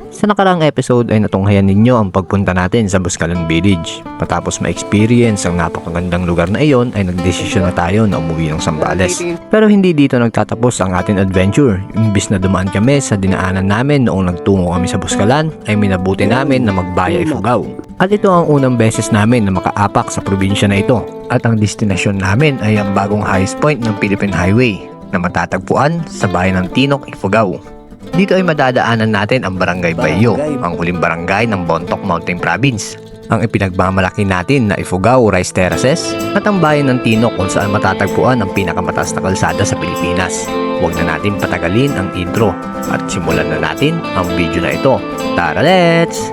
Sa nakaraang episode ay natunghayan ninyo ang pagpunta natin sa Buscalan Village. Matapos ma-experience ang napakagandang lugar na iyon ay nagdesisyon na tayo na umuwi ng Zambales. Pero hindi dito nagtatapos ang ating adventure. Imbis na dumaan kami sa dinaanan namin noong nagtungo kami sa Buscalan ay minabuti namin na magbaya Ifugao. At ito ang unang beses namin na makaapak sa probinsya na ito. At ang destinasyon namin ay ang bagong highest point ng Philippine Highway na matatagpuan sa bayan ng Tinok, Ifugao. Dito ay madadaanan natin ang Barangay Bayo, ang huling barangay ng Bontoc Mountain Province. Ang ipinagmamalaki natin na Ifugao Rice Terraces at ang bayan ng Tinok kung saan matatagpuan ang pinakamataas na kalsada sa Pilipinas. Huwag na natin patagalin ang intro at simulan na natin ang video na ito. Tara, let's!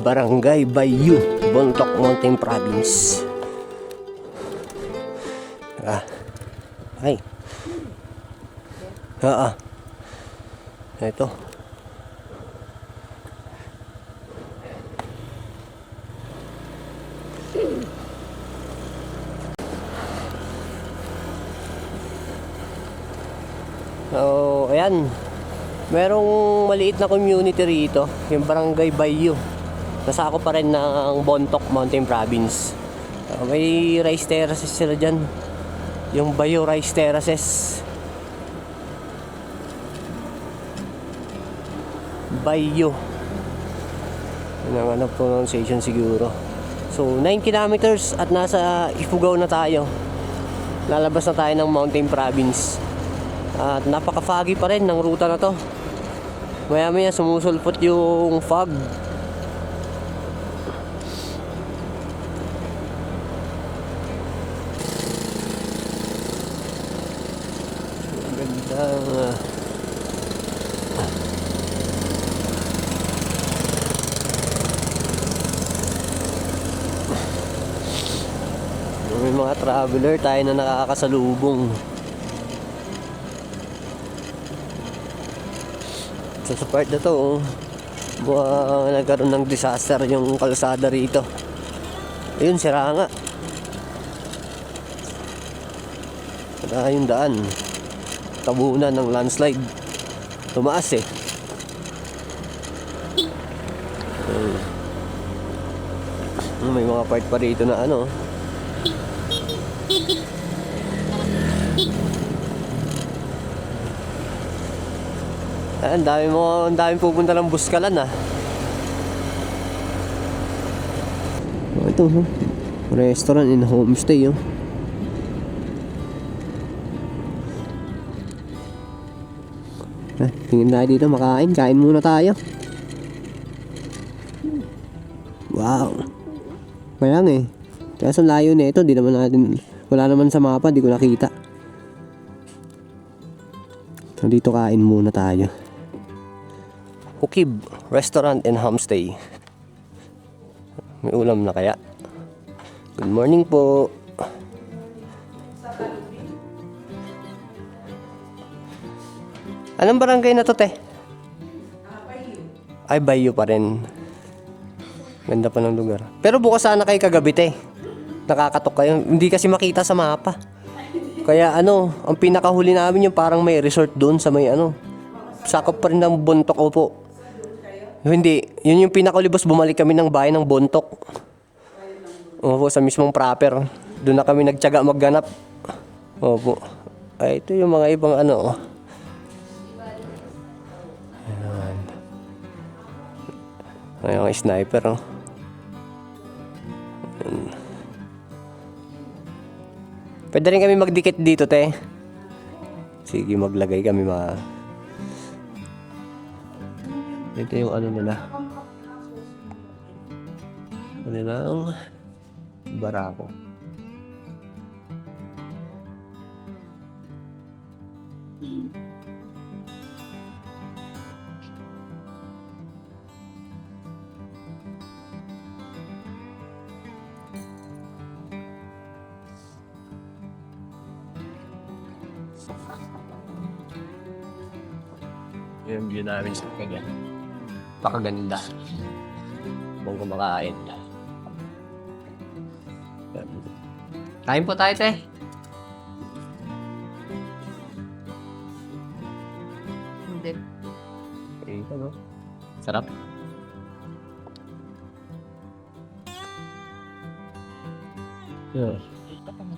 Barangay Bayu, Bontoc Mountain Province. Ay. Ito. So, ayan. Merong maliit na community rito, yung Barangay Bayu. Nasako pa rin ng Bontoc Mountain Province. May rice terraces sila dyan. Yung Bayo Rice Terraces. Bayo. Yun ang pronunciation siguro. So 9 kilometers at nasa Ifugao na tayo. Lalabas na tayo ng Mountain Province. At napaka-foggy pa rin ng ruta na to. Maya maya sumusulpot yung fog. May mga traveler tayo na nakakasalubong. So, sa part na to, nagkaroon ng disaster yung kalsada rito. Ayun, sira nga. Sira yung daan. Tabunan ng landslide. Tumaas eh. May mga part pa rito na ano. Ang dami pupunta ng Buscalan ah. Ito, restaurant and homestay oh. Tingin tayo dito, kain muna tayo. Wow. Kaya nga eh. Kaso layo na ito, wala naman sa mapa, di ko nakita. So dito kain muna tayo. Hukib Restaurant and Homestay. May ulam na kaya? Good morning po. Anong barangay na to, te? Bayu. Ay, Bayu pa rin. Ganda pa ng lugar. Pero bukas sana kayo kagabi, te. Nakakatok kayo. Hindi kasi makita sa mapa. Kaya ang pinakahuli namin yung parang may resort doon sa may sakop pa rin ng Bontoc po. Hindi, yun yung pinakulibos, bumalik kami ng bayan ng Bontoc. Opo, sa mismong proper. Doon na kami nagtiyaga magganap. Opo. Ay, ito yung mga ibang Ayan. Ay, yung sniper Ayan. Pwede rin kami magdikit dito, te. Sige, maglagay kami Ito yung nila. Nilang barako. Yung view namin sa kanya. Pakaganda. Habang kumakain. Kain po tayo, te. Hindi. Okay, ano? Sarap. Yeah.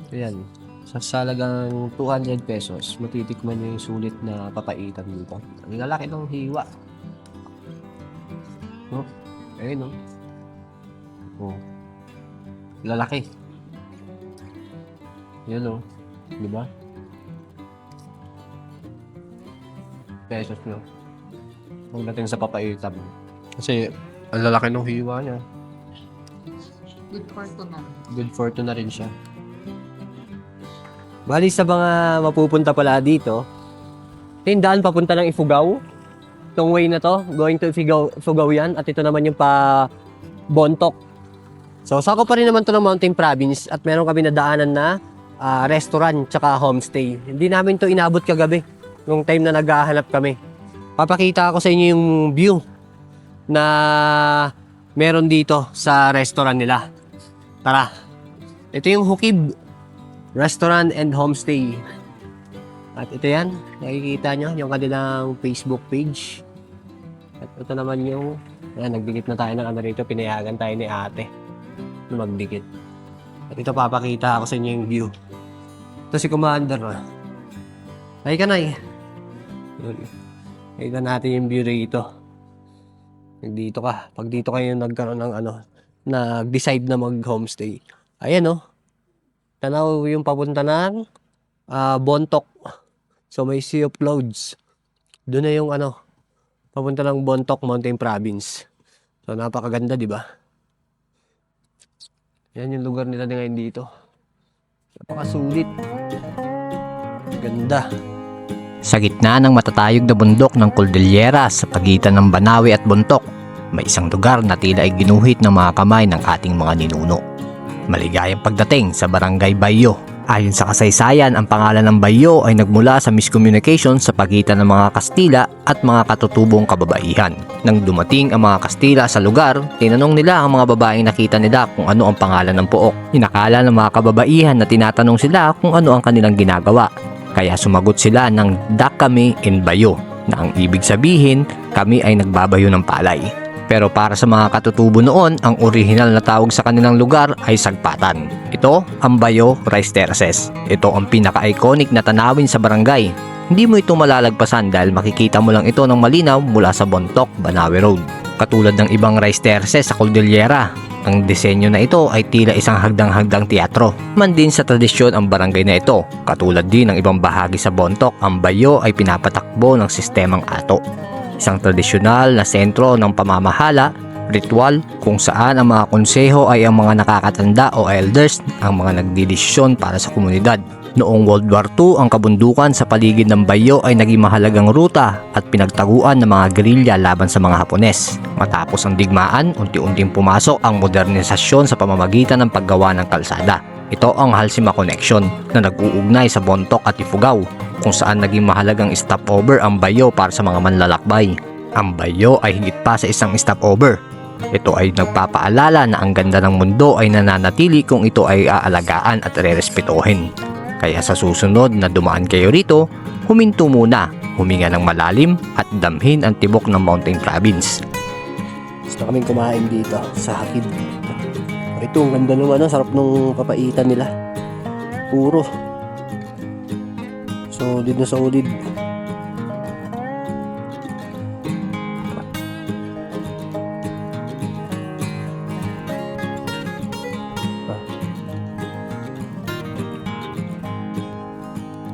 Ayan. Sa salagang 200 pesos, matitikman nyo yung sulit na papaitan dito. Ang lalaki ng hiwa. No? Ayun, no? Oh. Lalaki. Yan, no? Diba? Pesos, no? Pagdating sa papaitan. Kasi, ang lalaki ng hiwa niya. Good for tonight. Good for two na rin siya. Bali sa mga mapupunta pala dito, yung daan papunta ng Ifugao. Itong way na to, going to Ifugao yan. At ito naman yung pa Bontoc. So, sako pa rin naman to ng Mountain Province at meron kami nadaanan na restaurant tsaka homestay. Hindi namin to inabot kagabi nung time na naghahanap kami. Papakita ko sa inyo yung view na meron dito sa restaurant nila. Tara. Ito yung Hukib Restaurant and Homestay. At ito yan, nakikita nyo yung kanilang Facebook page. At ito naman yung, nagdikit na tayo ng ano rito, pinayagan tayo ni ate na magdikit. At ito papakita ako sa inyo yung view. Ito si Commander. Ay ka na eh. Ito natin yung view rito. Dito ka. Pag dito kayo nagkaroon ng nag-decide na mag-homestay. Ayan oh. Tanaw yung papunta ng Bontoc. So may Sea of Clouds. Doon na yung papunta ng Bontoc Mountain Province. So napakaganda, di ba? Yan yung lugar nila ngayon dito. Napakasulit. Ganda. Sa gitna ng matatayog na bundok ng Cordillera sa pagitan ng Banawe at Bontoc, may isang lugar na tila ay ginuhit ng mga kamay ng ating mga ninuno. Maligayang pagdating sa Barangay Bayo. Ayon sa kasaysayan, ang pangalan ng Bayo ay nagmula sa miscommunication sa pagitan ng mga Kastila at mga katutubong kababaihan. Nang dumating ang mga Kastila sa lugar, tinanong nila ang mga babaeng nakita nila kung ano ang pangalan ng pook. Inakala ng mga kababaihan na tinatanong sila kung ano ang kanilang ginagawa. Kaya sumagot sila ng dak kami in Bayo, na ang ibig sabihin, kami ay nagbabayo ng palay. Pero para sa mga katutubo noon, ang orihinal na tawag sa kanilang lugar ay Sagpatan. Ito ang Bayo Rice Terraces. Ito ang pinaka-iconic na tanawin sa barangay. Hindi mo ito malalagpasan dahil makikita mo lang ito ng malinaw mula sa Bontoc, Banawe Road. Katulad ng ibang rice terraces sa Cordillera, ang disenyo na ito ay tila isang hagdang-hagdang teatro. Man din sa tradisyon ang barangay na ito. Katulad din ng ibang bahagi sa Bontoc, ang Bayo ay pinapatakbo ng sistemang ato. Isang tradisyonal na sentro ng pamamahala, ritual kung saan ang mga konseho ay ang mga nakakatanda o elders ang mga nagdidesisyon para sa komunidad. Noong World War II, ang kabundukan sa paligid ng Bayo ay naging mahalagang ruta at pinagtaguan ng mga gerilya laban sa mga Hapones. Matapos ang digmaan, unti-unting pumasok ang modernisasyon sa pamamagitan ng paggawa ng kalsada. Ito ang Halsima Connection na nag-uugnay sa Bontoc at Ifugao, kung saan naging mahalagang stopover ang Bayo para sa mga manlalakbay. Ang Bayo ay higit pa sa isang stopover. Ito ay nagpapaalala na ang ganda ng mundo ay nananatili kung ito ay aalagaan at rerespetuhin. Kaya sa susunod na dumaan kayo rito, huminto muna, huminga ng malalim at damhin ang tibok ng Mountain Province. Gusto kaming kumain dito sa Hakib. Ito, ang ganda naman, sarap nung papaitan nila. Puro. Solid na solid.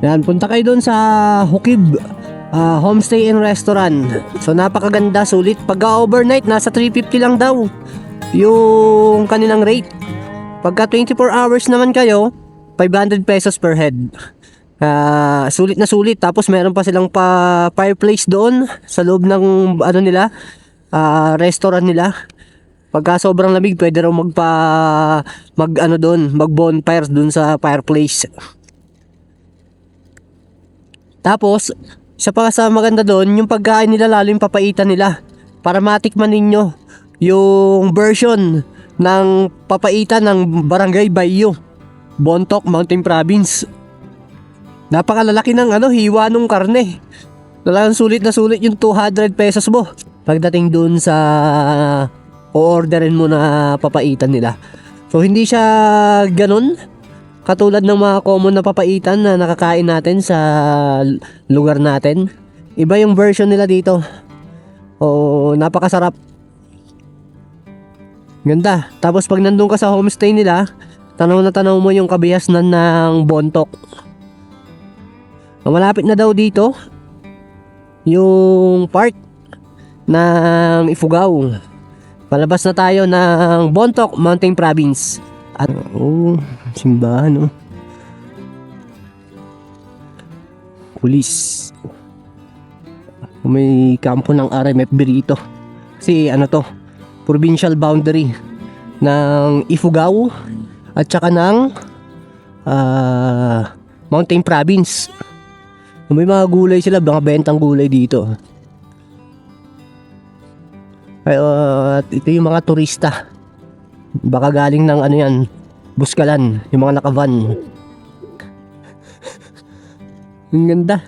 Yan, punta kayo doon sa Hukib Homestay and Restaurant. So napakaganda, sulit. Pagka-overnight, nasa 350 lang daw yung kanilang rate. Pagka 24 hours naman kayo, 500 pesos per head. Sulit na sulit. Tapos meron pa silang fireplace doon sa loob ng restaurant nila. Pagka sobrang lamig, pwede raw mag bonfires doon sa fireplace. Tapos, isa pa sa maganda doon, yung pagkain nila lalo yung papaitan nila. Para matikman ninyo yung version ng papaitan ng Barangay Bayo, Bontoc, Mountain Province. Napakalalaki ng hiwa nung karne. Talagang sulit na sulit yung 200 pesos mo. Pagdating dun sa o-orderin mo na papaitan nila. So hindi siya ganun katulad ng mga common na papaitan na nakakain natin sa lugar natin. Iba yung version nila dito. O napakasarap. Ganda. Tapos pag nandun ka sa homestay nila, tanaw na tanaw mo yung kabihasnan ng Bontoc. Malapit na daw dito yung park ng Ifugao. Palabas na tayo ng Bontoc, Mountain Province. At simbahan Pulis. May kampo ng RMFB rito. Kasi provincial boundary ng Ifugao at saka ng Mountain Province. May mga gulay sila, mga bentang gulay dito. At ito yung mga turista. Baka galing ng Buskalan, yung mga nakavan. Ang ganda.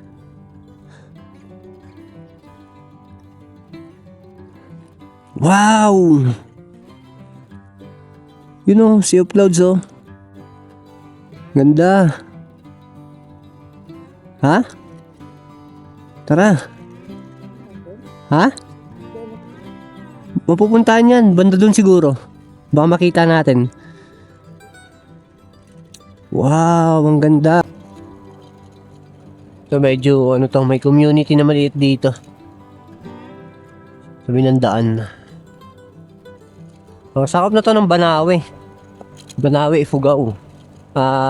Wow! Sea of Clouds Ganda. Ha? Tara. Ha? Mapupuntahan yan. Banda dun siguro. Baka makita natin. Wow, ang ganda. So medyo may community na maliit dito. Sabi ng daan. Sakop na to ng Banawe. Banawe, Ifugao.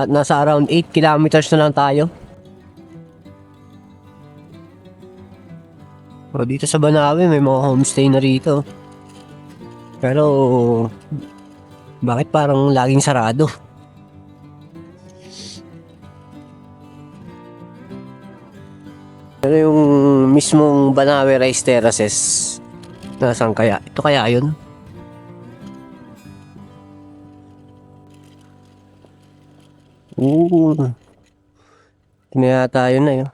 Nasa around 8 kilometers na lang tayo. Dito sa Banawe may mga homestay na rito. Pero bakit parang laging sarado? Pero yung mismong Banawe Rice Terraces, nasaan kaya? Ito kaya yun? Tinayata yun na yun.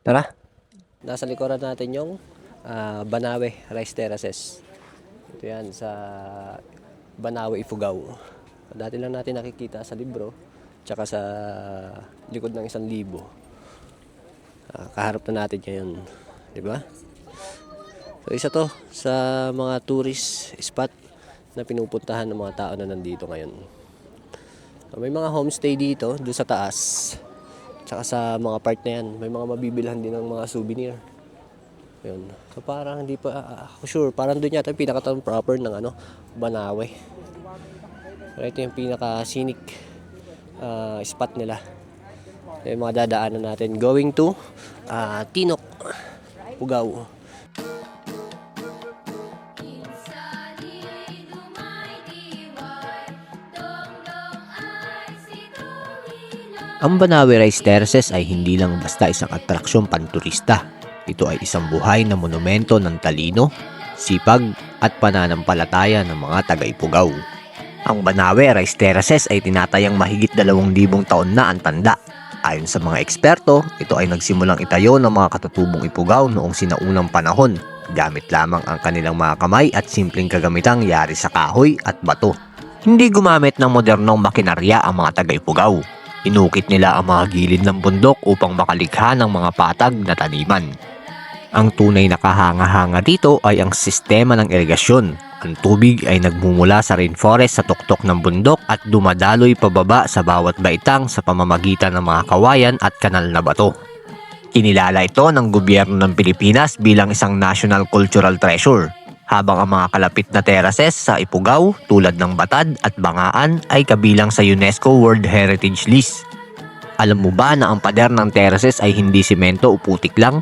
Tara. Nasa likuran natin yung Banawe Rice Terraces. Ito yan sa Banawe, Ifugao. Dati lang natin nakikita sa libro, tsaka sa likod ng 1,000. Kaharap na natin ngayon, di ba? So isa to sa mga tourist spot na pinupuntahan ng mga tao na nandito ngayon. May mga homestay dito, doon sa taas. Tsaka sa mga part na yan, may mga mabibilhan din ng mga souvenir. Yun. So parang hindi pa ako sure, parang doon yata yung pinaka-town proper ng Banawe. So ito yung pinaka-scenic spot nila. Yung mga dadaanan natin going to Tinok, Ifugao. Ang Banawe Rice Terraces ay hindi lang basta isang atraksyon panturista. Ito ay isang buhay na monumento ng talino, sipag at pananampalataya ng mga taga-Ifugao. Ang Banawe Rice Terraces ay tinatayang mahigit 2,000 taon na ang tanda. Ayon sa mga eksperto, ito ay nagsimulang itayo ng mga katutubong Ifugao noong sinaunang panahon, gamit lamang ang kanilang mga kamay at simpleng kagamitang yari sa kahoy at bato. Hindi gumamit ng modernong makinarya ang mga taga-Ifugao. Inukit nila ang mga gilid ng bundok upang makalikha ng mga patag na taniman. Ang tunay na kahanga-hanga dito ay ang sistema ng irigasyon. Ang tubig ay nagmumula sa rainforest sa tuktok ng bundok at dumadaloy pababa sa bawat baitang sa pamamagitan ng mga kawayan at kanal na bato. Kinilala ito ng gobyerno ng Pilipinas bilang isang national cultural treasure, habang ang mga kalapit na terraces sa Ifugao tulad ng Batad at Bangaan ay kabilang sa UNESCO World Heritage List. Alam mo ba na ang pader ng terraces ay hindi simento o putik lang?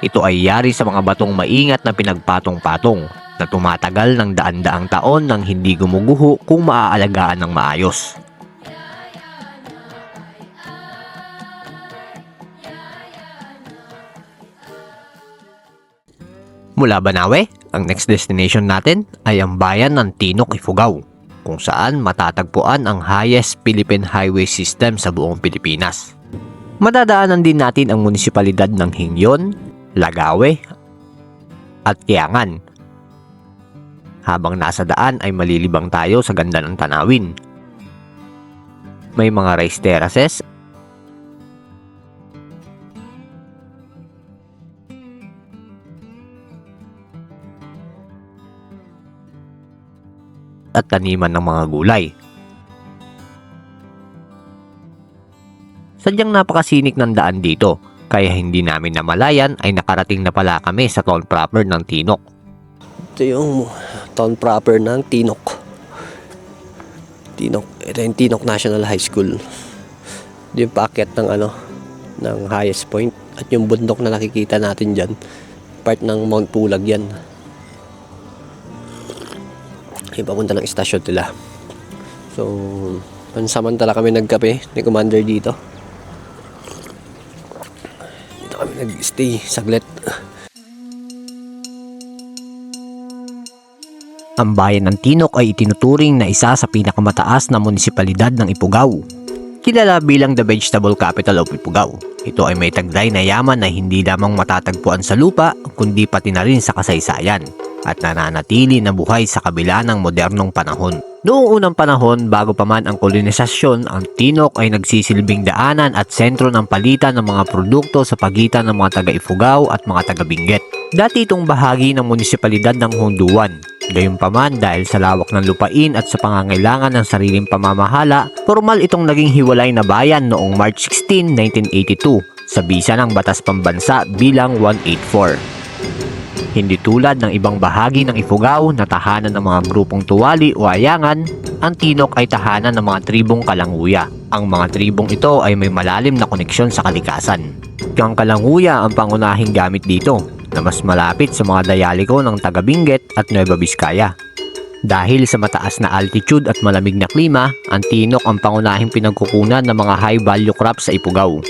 Ito ay yari sa mga batong maingat na pinagpatong-patong na tumatagal ng daan-daang taon nang hindi gumuguho kung maaalagaan ng maayos. Mula Banawe, ang next destination natin ay ang bayan ng Tinok, Ifugao, kung saan matatagpuan ang highest Philippine highway system sa buong Pilipinas. Madadaanan din natin ang munisipalidad ng Hingyon, Lagawe, at Kiangan. Habang nasa daan ay malilibang tayo sa ganda ng tanawin. May mga rice terraces at taniman ng mga gulay. Sadyang napakasinik ng daan dito, kaya hindi namin namalayan ay nakarating na pala kami sa town proper ng Tinok. Ito yung town proper ng Tinok. Ito yung Tinok National High School. Ito yung paakyat ng ng highest point. At yung bundok na nakikita natin dyan, part ng Mount Pulag yan. Yung papunta ng istasyon nila. So, pansamantala kami nagkape ni Commander dito. Dito kami nag-stay saglit. Ang bayan ng Tinok ay itinuturing na isa sa pinakamataas na munisipalidad ng Ifugao. Kilala bilang the vegetable capital of Ifugao. Ito ay may taglay na yaman na hindi lamang matatagpuan sa lupa, kundi pati na rin sa kasaysayan, at nananatili na buhay sa kabila ng modernong panahon. Noong unang panahon, bago pa man ang kolonisasyon, ang Tinok ay nagsisilbing daanan at sentro ng palitan ng mga produkto sa pagitan ng mga taga-Ifugao at mga taga-Benguet. Dati itong bahagi ng munisipalidad ng Honduan. Gayunpaman, dahil sa lawak ng lupain at sa pangangailangan ng sariling pamamahala, formal itong naging hiwalay na bayan noong March 16, 1982 sa bisa ng Batas Pambansa bilang 184. Hindi tulad ng ibang bahagi ng Ifugao na tahanan ng mga grupong tuwali o ayangan, ang Tinok ay tahanan ng mga tribong Kalanguya. Ang mga tribong ito ay may malalim na koneksyon sa kalikasan. Ang Kalanguya ang pangunahing gamit dito, na mas malapit sa mga dayaliko ng taga-Benguet at Nueva Vizcaya. Dahil sa mataas na altitude at malamig na klima, ang Tinok ang pangunahing pinagkukunan ng mga high-value crops sa Ifugao.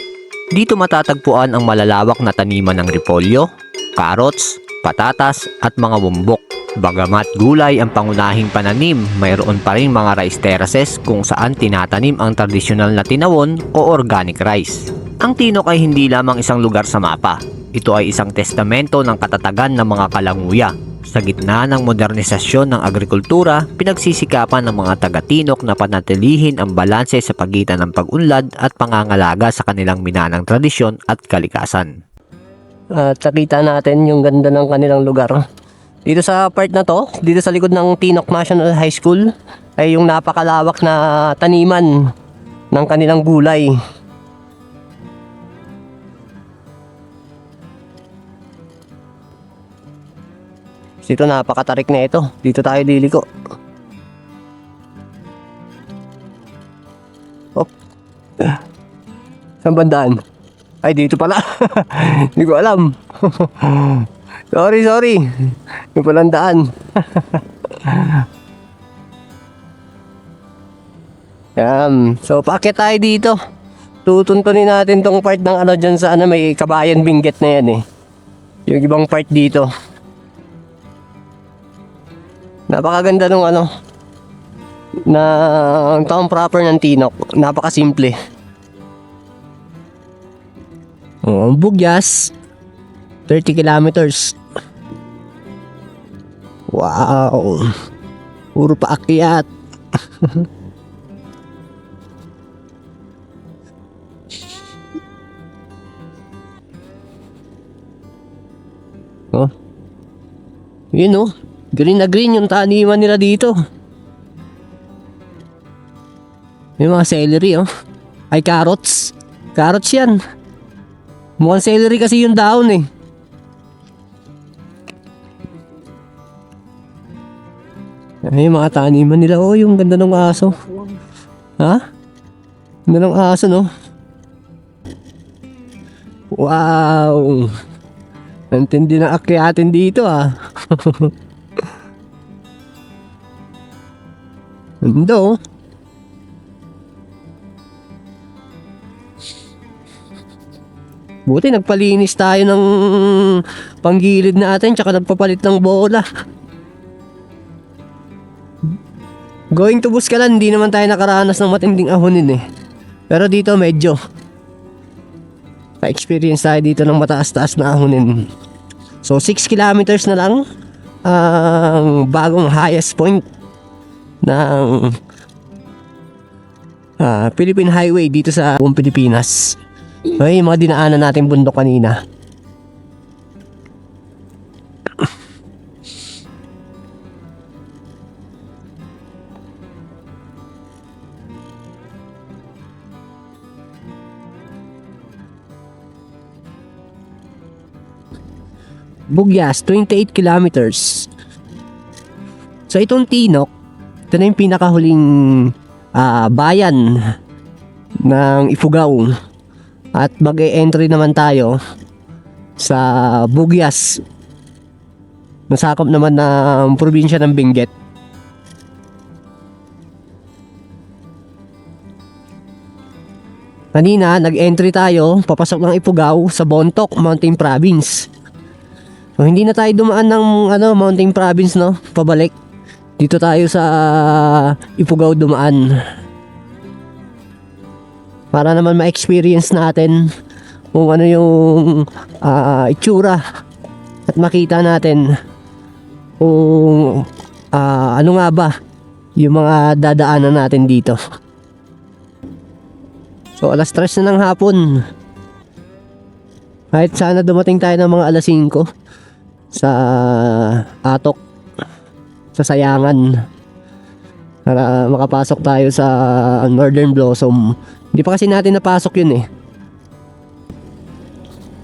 Dito matatagpuan ang malalawak na taniman ng repolyo, carrots, patatas at mga bumbok. Bagamat gulay ang pangunahing pananim, mayroon pa rin mga rice terraces kung saan tinatanim ang tradisyonal na tinawon o organic rice. Ang Tinok ay hindi lamang isang lugar sa mapa. Ito ay isang testamento ng katatagan ng mga Kalanguya. Sa gitna ng modernisasyon ng agrikultura, pinagsisikapan ng mga taga-Tinok na panatilihin ang balanse sa pagitan ng pag-unlad at pangangalaga sa kanilang minanang tradisyon at kalikasan. At nakita natin yung ganda ng kanilang lugar. Dito sa part na to, dito sa likod ng Tinok National High School, ay yung napakalawak na taniman ng kanilang gulay. Dito napakatarik na ito. Dito tayo liliko. Hop. Saan bandaan? Ay, dito pala. Hindi ko alam. Sorry. Yung palang daan. Yan. So, paakyat tayo dito. Tutuntunin natin tong part ng dyan sa may Kabayan Benguet na yan eh. Yung ibang part dito. Napakaganda nung na ang town proper ng Tinok. Napakasimple. Oh, ang Bugyas 30 kilometers. Wow. Puro paakyat. Oh. Yun oh. Green na green yung taniman nila dito. May mga celery oh. Ay carrots. Carrots yan. Mukhang celery kasi yung dahon eh. Ay mga taniman nila oh. Yung ganda ng aso. Ha? Ganda ng aso no. Wow. Antindi na akyatin dito ah. Ando. Buti nagpalinis tayo ng panggilid natin tsaka nagpapalit ng bola. Going to Buskalan, hindi naman tayo nakaranas ng matinding ahonin eh. Pero dito medyo pa-experience tayo dito ng mataas-taas na ahonin. So 6 kilometers na lang ang bagong highest point ng Philippine Highway dito sa buong Pilipinas. Okay, yung mga dinaanan natin bundok kanina. Bugyas, 28 kilometers. So itong Tinok, ito na yung pinakahuling bayan ng Ifugao. At mag-e-entry naman tayo sa Bugyas. Nasakop naman ng probinsya ng Benguet. Kanina, nag-entry tayo, papasok ng Ifugao sa Bontoc, Mountain Province. So, hindi na tayo dumaan ng Mountain Province, no? Pabalik. Dito tayo sa Ifugao dumaan. Para naman ma-experience natin kung ano yung itsura at makita natin kung ano nga ba yung mga dadaanan natin dito. So alas 3 na ng hapon. Kahit sana dumating tayo ng mga alas 5 sa Atok, sa Sayangan, para makapasok tayo sa Northern Blossom. Hindi pa kasi natin napasok yun eh.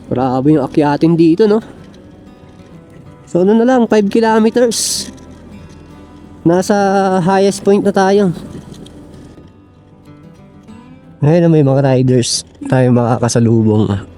Grabe yung akyatin dito, no? So ano na lang, 5 kilometers. Nasa highest point na tayo. Ngayon na may mga riders tayo makakasalubong.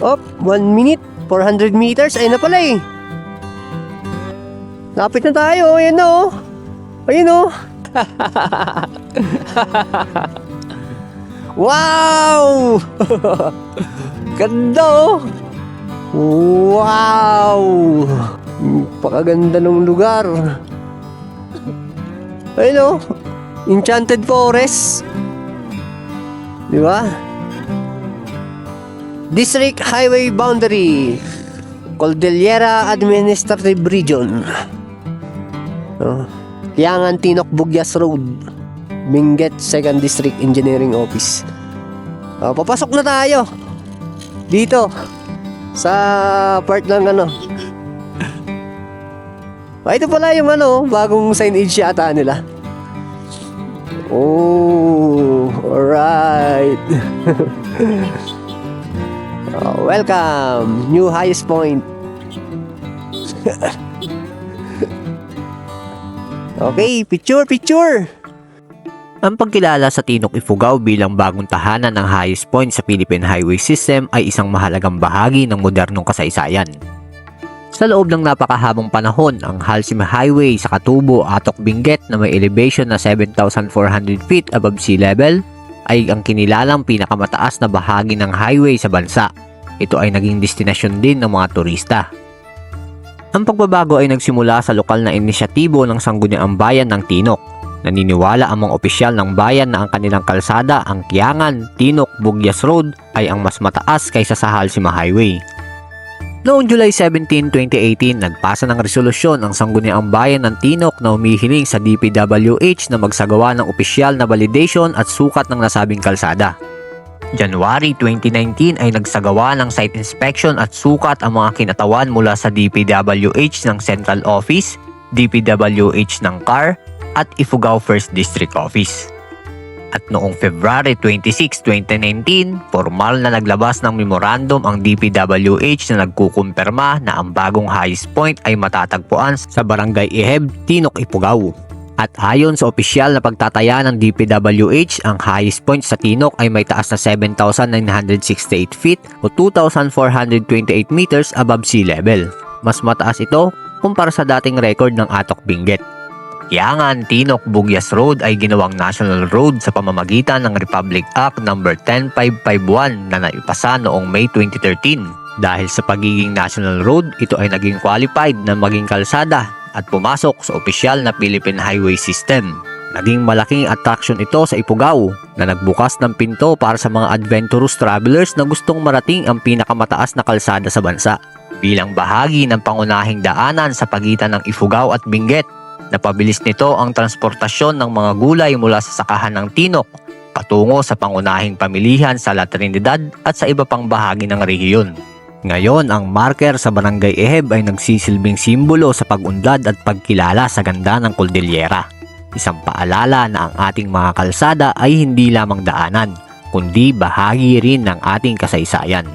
Oh, 1 minute, 400 meters. Ayun na pala eh. Lapit na tayo. Ayan na oh. Ayun oh. Wow! Ganda oh. Wow! Pakaganda ng lugar. Ayun oh. Enchanted Forest. Di ba? District Highway Boundary, Cordillera Administrative Region, Liangan Tinok Bugyas Road, Benguet 2nd District Engineering Office. Papasok na tayo dito sa part ng ito pala yung bagong signage yata nila. Oh, alright. Welcome, new highest point. Okay, picture. Ang pagkilala sa Tinok Ifugao bilang bagong tahanan ng highest point sa Philippine Highway System ay isang mahalagang bahagi ng modernong kasaysayan. Sa loob ng napakahabang panahon, ang Halsime Highway sa Katubo, Atok, Benguet na may elevation na 7,400 feet above sea level ay ang kinilalang pinakamataas na bahagi ng highway sa bansa. Ito ay naging destinasyon din ng mga turista. Ang pagbabago ay nagsimula sa lokal na inisyatibo ng Sangguniang Bayan ng Tinok. Naniniwala ang mga opisyal ng bayan na ang kanilang kalsada, ang Kiangan, Tinok, Bugyas Road ay ang mas mataas kaysa sa Halsime Highway. Noong July 17, 2018, nagpasa ng resolusyon ang Sangguniang Bayan ng Tinok na humihiling sa DPWH na magsagawa ng opisyal na validation at sukat ng nasabing kalsada. January 2019 ay nagsagawa ng site inspection at sukat ang mga kinatawan mula sa DPWH ng Central Office, DPWH ng CAR at Ifugao 1st District Office. At noong February 26, 2019, formal na naglabas ng memorandum ang DPWH na nagkukumpirma na ang bagong highest point ay matatagpuan sa Barangay Iheb, Tinok, Ifugao. At ayon sa opisyal na pagtataya ng DPWH, ang highest point sa Tinok ay may taas na 7,968 feet o 2,428 meters above sea level. Mas mataas ito kumpara sa dating record ng Atok Benguet. Kaya nga ang Tinok-Bugyas Road ay ginawang national road sa pamamagitan ng Republic Act No. 10551 na naipasa noong May 2013. Dahil sa pagiging national road, ito ay naging qualified na maging kalsada at pumasok sa opisyal na Philippine Highway System. Naging malaking attraction ito sa Ifugao na nagbukas ng pinto para sa mga adventurous travelers na gustong marating ang pinakamataas na kalsada sa bansa. Bilang bahagi ng pangunahing daanan sa pagitan ng Ifugao at Benguet, napabilis nito ang transportasyon ng mga gulay mula sa sakahan ng Tinok patungo sa pangunahing pamilihan sa La Trinidad at sa iba pang bahagi ng rehiyon. Ngayon, ang marker sa Barangay Iheb ay nagsisilbing simbolo sa pag-unlad at pagkilala sa ganda ng Cordillera. Isang paalala na ang ating mga kalsada ay hindi lamang daanan, kundi bahagi rin ng ating kasaysayan.